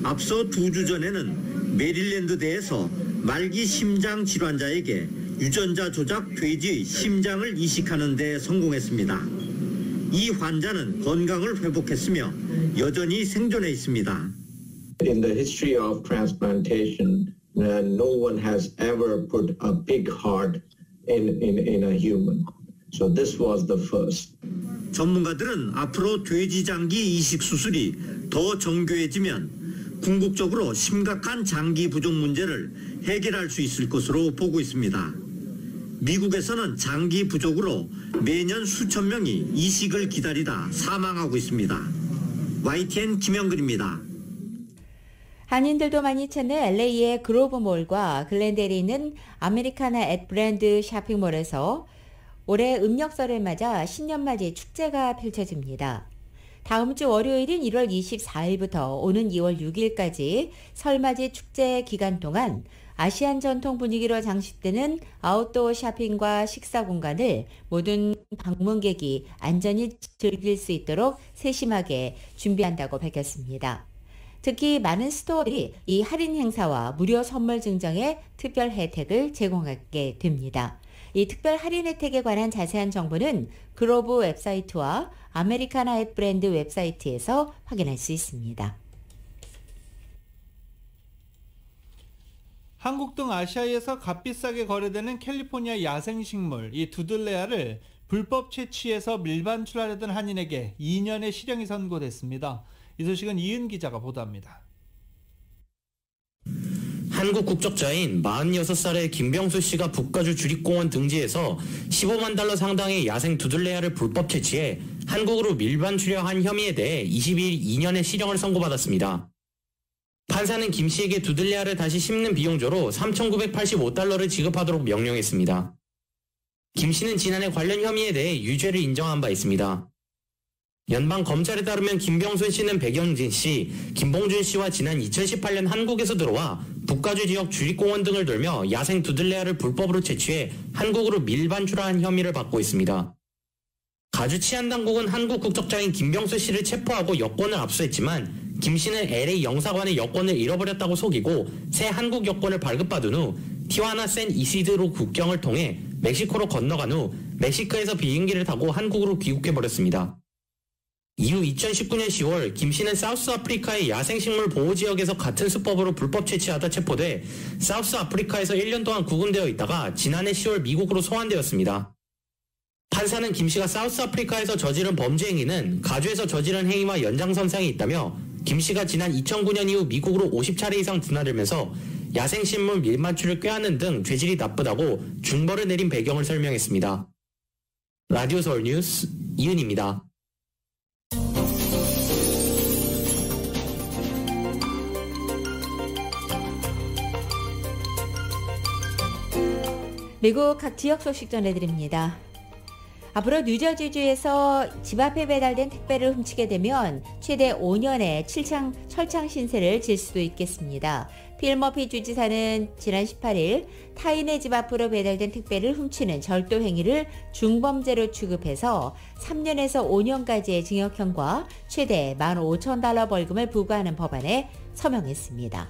앞서 2주 전에는 메릴랜드대에서 말기 심장 질환자에게 유전자 조작 돼지의 심장을 이식하는 데 성공했습니다. 이 환자는 건강을 회복했으며 여전히 생존해 있습니다. In the history of transplantation, no one has ever put a big heart in a human. So this was the first. 전문가들은 앞으로 돼지 장기 이식 수술이 더 정교해지면 궁극적으로 심각한 장기 부족 문제를 해결할 수 있을 것으로 보고 있습니다. 미국에서는 장기 부족으로 매년 수천 명이 이식을 기다리다 사망하고 있습니다. YTN 김영근입니다. 한인들도 많이 찾는 LA의 그로브몰과 글렌델에 있는 아메리카나 앳 브랜드 쇼핑몰에서 올해 음력설을 맞아 신년맞이 축제가 펼쳐집니다. 다음 주 월요일인 1월 24일부터 오는 2월 6일까지 설맞이 축제 기간 동안 아시안 전통 분위기로 장식되는 아웃도어 쇼핑과 식사 공간을 모든 방문객이 안전히 즐길 수 있도록 세심하게 준비한다고 밝혔습니다. 특히 많은 스토어들이 이 할인 행사와 무료 선물 증정의 특별 혜택을 제공하게 됩니다. 이 특별 할인 혜택에 관한 자세한 정보는 그로브 웹사이트와 아메리카나 앳 브랜드 웹사이트에서 확인할 수 있습니다. 한국 등 아시아에서 값비싸게 거래되는 캘리포니아 야생식물 이 두들레아를 불법 채취해서 밀반출하려던 한인에게 2년의 실형이 선고됐습니다. 이 소식은 이은 기자가 보도합니다. 한국 국적자인 46살의 김병수 씨가 북가주 주립공원 등지에서 15만 달러 상당의 야생 두들레아를 불법 채취해 한국으로 밀반 출하한 혐의에 대해 22일 2년의 실형을 선고받았습니다. 판사는 김 씨에게 두들레아를 다시 심는 비용조로 3,985달러를 지급하도록 명령했습니다. 김 씨는 지난해 관련 혐의에 대해 유죄를 인정한 바 있습니다. 연방 검찰에 따르면 김병순 씨는 백영진 씨, 김봉준 씨와 지난 2018년 한국에서 들어와 북가주 지역 주립공원 등을 돌며 야생 두들레아를 불법으로 채취해 한국으로 밀반출한 혐의를 받고 있습니다. 가주 치안당국은 한국 국적자인 김병수 씨를 체포하고 여권을 압수했지만 김 씨는 LA 영사관의 여권을 잃어버렸다고 속이고 새 한국 여권을 발급받은 후 티와나 샌 이시드로 국경을 통해 멕시코로 건너간 후 멕시코에서 비행기를 타고 한국으로 귀국해버렸습니다. 이후 2019년 10월 김 씨는 사우스아프리카의 야생식물 보호지역에서 같은 수법으로 불법 채취하다 체포돼 사우스아프리카에서 1년 동안 구금되어 있다가 지난해 10월 미국으로 소환되었습니다. 판사는 김 씨가 사우스아프리카에서 저지른 범죄 행위는 가주에서 저지른 행위와 연장선상에 있다며 김 씨가 지난 2009년 이후 미국으로 50차례 이상 드나들면서 야생식물 밀반출을 꾀하는 등 죄질이 나쁘다고 중벌을 내린 배경을 설명했습니다. 라디오 서울 뉴스 이은입니다. 미국 각 지역 소식 전해드립니다. 앞으로 뉴저지주에서 집 앞에 배달된 택배를 훔치게 되면 최대 5년의 철창 신세를 질 수도 있겠습니다. 필 머피 주지사는 지난 18일 타인의 집 앞으로 배달된 택배를 훔치는 절도 행위를 중범죄로 취급해서 3년에서 5년까지의 징역형과 최대 $15,000 벌금을 부과하는 법안에 서명했습니다.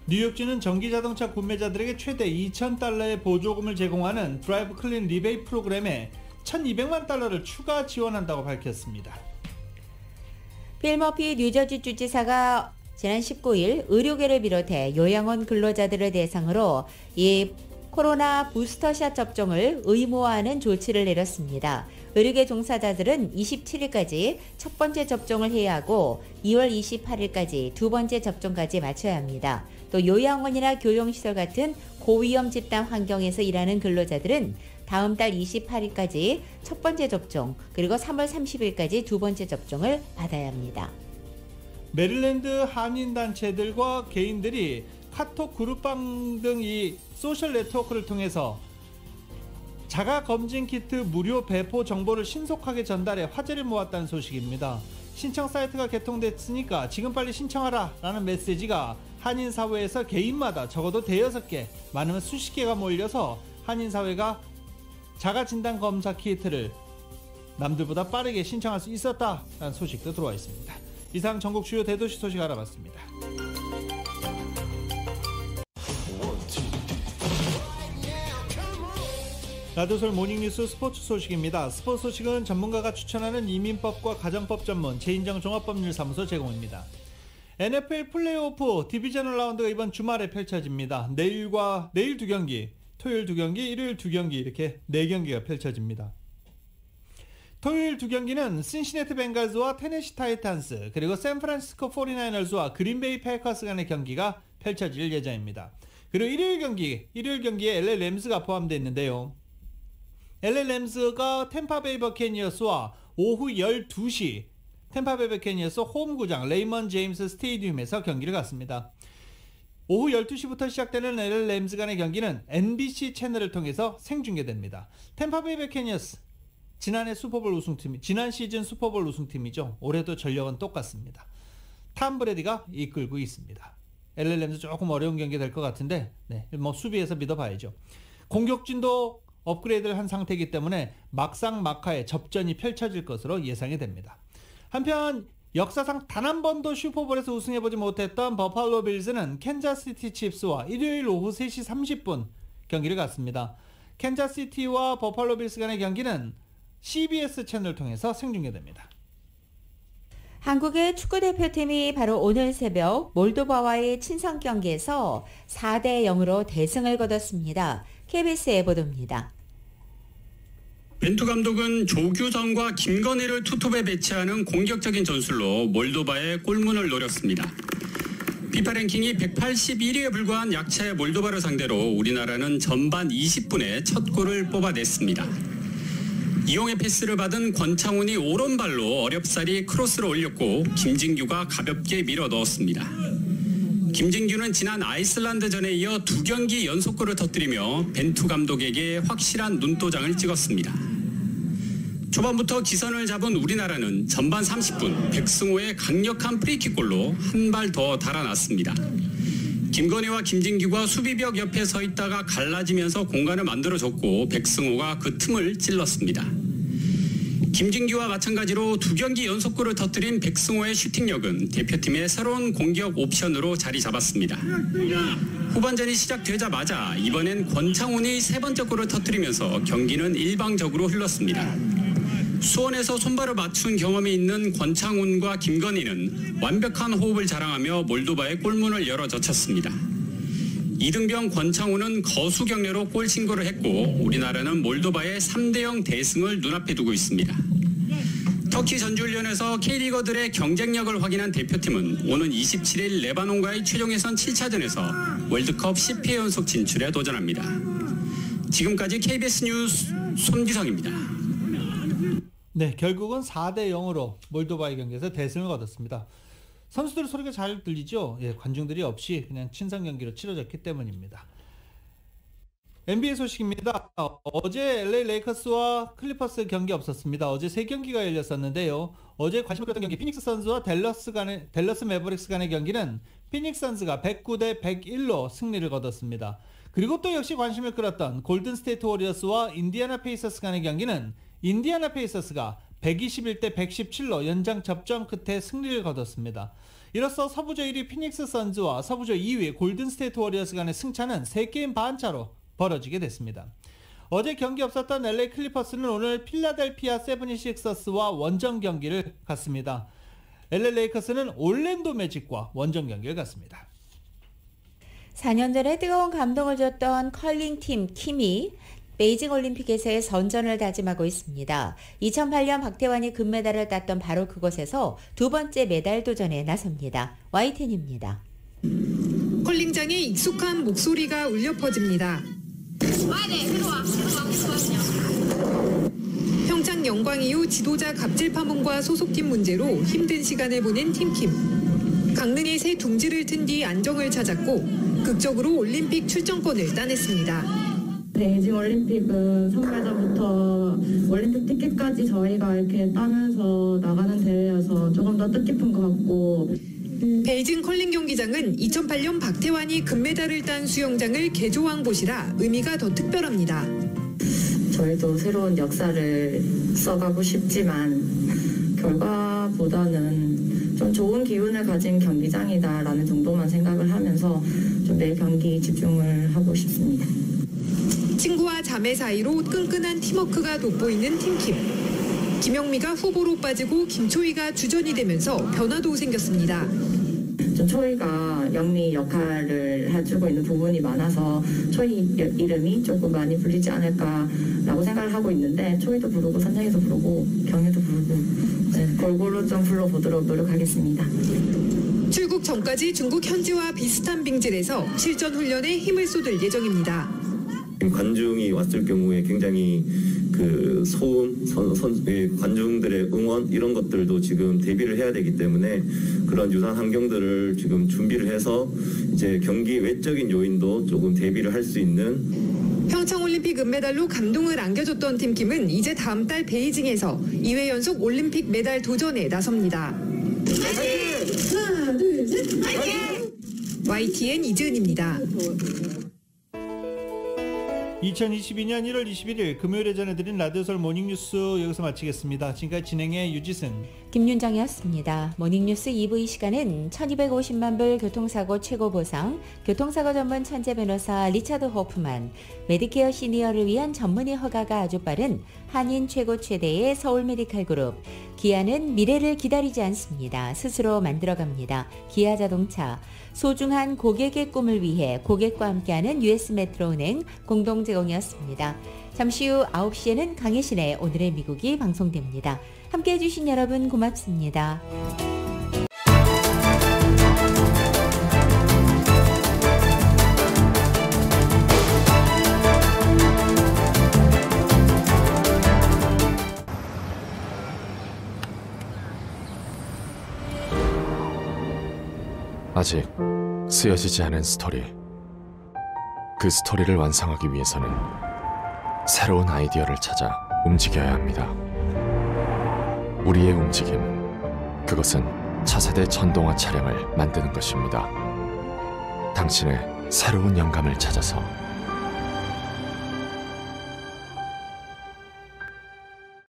뉴욕주는 전기자동차 구매자들에게 최대 $2,000의 보조금을 제공하는 드라이브 클린 리베이트 프로그램에 $1,200만 달러를 추가 지원한다고 밝혔습니다. 필 머피 뉴저지 주지사가 지난 19일 의료계를 비롯해 요양원 근로자들을 대상으로 이 코로나 부스터샷 접종을 의무화하는 조치를 내렸습니다. 의료계 종사자들은 27일까지 첫 번째 접종을 해야 하고 2월 28일까지 두 번째 접종까지 마쳐야 합니다. 또 요양원이나 교육시설 같은 고위험 집단 환경에서 일하는 근로자들은 다음 달 28일까지 첫 번째 접종, 그리고 3월 30일까지 두 번째 접종을 받아야 합니다. 메릴랜드 한인단체들과 개인들이 카톡 그룹방 등 이 소셜 네트워크를 통해서 자가검진 키트 무료 배포 정보를 신속하게 전달해 화제를 모았다는 소식입니다. 신청 사이트가 개통됐으니까 지금 빨리 신청하라 라는 메시지가 한인사회에서 개인마다 적어도 대여섯 개, 많으면 수십 개가 몰려서 한인사회가 자가진단검사 키트를 남들보다 빠르게 신청할 수 있었다라는 소식도 들어와 있습니다. 이상 전국 주요 대도시 소식 알아봤습니다. 라디오서울 모닝뉴스 스포츠 소식입니다. 스포츠 소식은 전문가가 추천하는 이민법과 가정법 전문 제인정 종합법률사무소 제공입니다. NFL 플레이오프 디비저널 라운드가 이번 주말에 펼쳐집니다. 내일 두 경기, 토요일 두 경기, 일요일 두 경기 이렇게 4경기가 펼쳐집니다. 토요일 두 경기는 신시내티 벵갈즈와 테네시 타이탄스, 그리고 샌프란시스코 49에rs와 그린베이 패커스 간의 경기가 펼쳐질 예정입니다. 그리고 일요일 경기에 LA 램스가 포함되어 있는데요. LA 램스가 템파베이 버캐니어스와 오후 12시 템파베이 버캐니어스 홈구장 레이먼 제임스 스테디움에서 경기를 갖습니다. 오후 12시부터 시작되는 LA 램즈 간의 경기는 NBC 채널을 통해서 생중계됩니다. 템파베이 버캐니어스 지난 시즌 슈퍼볼 우승팀이죠. 올해도 전력은 똑같습니다. 탐 브래디가 이끌고 있습니다. LA 램즈 조금 어려운 경기 될 것 같은데 수비에서 믿어봐야죠. 공격진도 업그레이드를 한 상태이기 때문에 막상막하의 접전이 펼쳐질 것으로 예상이 됩니다. 한편 역사상 단 한 번도 슈퍼볼에서 우승해보지 못했던 버팔로 빌즈는 캔자스시티 칩스와 일요일 오후 3시 30분 경기를 갖습니다. 캔자스시티와 버팔로 빌즈 간의 경기는 CBS 채널을 통해서 생중계됩니다. 한국의 축구대표팀이 바로 오늘 새벽 몰도바와의 친선 경기에서 4대 0으로 대승을 거뒀습니다. KBS의 보도입니다. 벤투 감독은 조규성과 김건희를 투톱에 배치하는 공격적인 전술로 몰도바의 골문을 노렸습니다. 피파 랭킹이 181위에 불과한 약체의 몰도바를 상대로 우리나라는 전반 20분에 첫 골을 뽑아냈습니다. 이용의 패스를 받은 권창훈이 오른발로 어렵사리 크로스를 올렸고 김진규가 가볍게 밀어 넣었습니다. 김진규는 지난 아이슬란드전에 이어 2경기 연속골을 터뜨리며 벤투 감독에게 확실한 눈도장을 찍었습니다. 초반부터 기선을 잡은 우리나라는 전반 30분 백승호의 강력한 프리킥골로 한 발 더 달아났습니다. 김건희와 김진규가 수비벽 옆에 서 있다가 갈라지면서 공간을 만들어줬고 백승호가 그 틈을 찔렀습니다. 김진규와 마찬가지로 2경기 연속골을 터뜨린 백승호의 슈팅력은 대표팀의 새로운 공격 옵션으로 자리 잡았습니다. 후반전이 시작되자마자 이번엔 권창훈이 3번째 골을 터뜨리면서 경기는 일방적으로 흘렀습니다. 수원에서 손발을 맞춘 경험이 있는 권창훈과 김건희는 완벽한 호흡을 자랑하며 몰도바의 골문을 열어 젖혔습니다. 이등병 권창훈은 거수 경례로 골 신고를 했고 우리나라는 몰도바의 3대0 대승을 눈앞에 두고 있습니다. 터키 전지훈련에서 K리거들의 경쟁력을 확인한 대표팀은 오는 27일 레바논과의 최종 예선 7차전에서 월드컵 10회 연속 진출에 도전합니다. 지금까지 KBS 뉴스 손기성입니다. 네, 결국은 4대 0으로 몰도바의 경기에서 대승을 거뒀습니다. 선수들 소리가 잘 들리죠? 예, 관중들이 없이 그냥 친선 경기로 치러졌기 때문입니다. NBA 소식입니다. 어제 LA 레이커스와 클리퍼스 경기 없었습니다. 어제 3경기가 열렸었는데요. 어제 관심을 끌었던 경기 피닉스 선즈와 댈러스 매버릭스 간의 경기는 피닉스 선즈가 109대 101로 승리를 거뒀습니다. 그리고 또 역시 관심을 끌었던 골든 스테이트 워리어스와 인디애나 페이서스 간의 경기는 인디애나 페이서스가 121대 117로 연장 접전 끝에 승리를 거뒀습니다. 이로써 서부조 1위 피닉스 선즈와 서부조 2위 골든 스테이트 워리어스 간의 승차는 3게임 반 차로 벌어지게 됐습니다. 어제 경기 없었던 LA 클리퍼스는 오늘 필라델피아 76서스와 원정 경기를 갖습니다. LA 레이커스는 올랜도 매직과 원정 경기를 갖습니다. 4년 전에 뜨거운 감동을 줬던 컬링팀 킴이 베이징 올림픽에서의 선전을 다짐하고 있습니다. 2008년 박태환이 금메달을 땄던 바로 그곳에서 두 번째 메달 도전에 나섭니다. YTN입니다. 컬링장에 익숙한 목소리가 울려 퍼집니다. 평창 영광 이후 지도자 갑질 파문과 소속팀 문제로 힘든 시간을 보낸 팀킴. 강릉의 새 둥지를 튼 뒤 안정을 찾았고 극적으로 올림픽 출전권을 따냈습니다. 베이징 올림픽은 선발전부터 올림픽 티켓까지 저희가 이렇게 따면서 나가는 대회여서 조금 더 뜻깊은 것 같고. 베이징 컬링 경기장은 2008년 박태환이 금메달을 딴 수영장을 개조한 곳이라 의미가 더 특별합니다. 저희도 새로운 역사를 써가고 싶지만 결과보다는 좀 좋은 기운을 가진 경기장이다라는 정도만 생각을 하면서 좀 매 경기 집중을 하고 싶습니다. 친구와 자매 사이로 끈끈한 팀워크가 돋보이는 팀킴. 김영미가 후보로 빠지고 김초희가 주전이 되면서 변화도 생겼습니다. 좀 초희가 영미 역할을 해주고 있는 부분이 많아서 초희 이름이 조금 많이 불리지 않을까라고 생각을 하고 있는데 초희도 부르고 선장이도 부르고 경혜도 부르고 골고루 좀 불러보도록 노력하겠습니다. 출국 전까지 중국 현지와 비슷한 빙질에서 실전 훈련에 힘을 쏟을 예정입니다. 관중이 왔을 경우에 굉장히 그 소음, 관중들의 응원 이런 것들도 지금 대비를 해야 되기 때문에 그런 유사한 환경들을 지금 준비를 해서 이제 경기 외적인 요인도 조금 대비를 할 수 있는. 평창올림픽 은메달로 감동을 안겨줬던 팀킴은 이제 다음 달 베이징에서 2회 연속 올림픽 메달 도전에 나섭니다. 하나, 둘, 셋, 파이팅! YTN 이지은입니다. 2022년 1월 21일 금요일에 전해드린 라디오설 모닝뉴스 여기서 마치겠습니다. 지금까지 진행의 유지승, 김윤정이었습니다. 모닝뉴스 2부 이 시간은 1250만 불 교통사고 최고보상, 교통사고 전문 천재 변호사 리차드 호프만, 메디케어 시니어를 위한 전문의 허가가 아주 빠른 한인 최고 최대의 서울 메디칼 그룹, 기아는 미래를 기다리지 않습니다. 스스로 만들어갑니다. 기아 자동차, 소중한 고객의 꿈을 위해 고객과 함께하는 US 메트로은행 공동 제공이었습니다. 잠시 후 9시에는 강혜신의 오늘의 미국이 방송됩니다. 함께해 주신 여러분 고맙습니다. 아직 쓰여지지 않은 스토리. 그 스토리를 완성하기 위해서는 새로운 아이디어를 찾아 움직여야 합니다. 우리의 움직임, 그것은 차세대 전동화 차량을 만드는 것입니다. 당신의 새로운 영감을 찾아서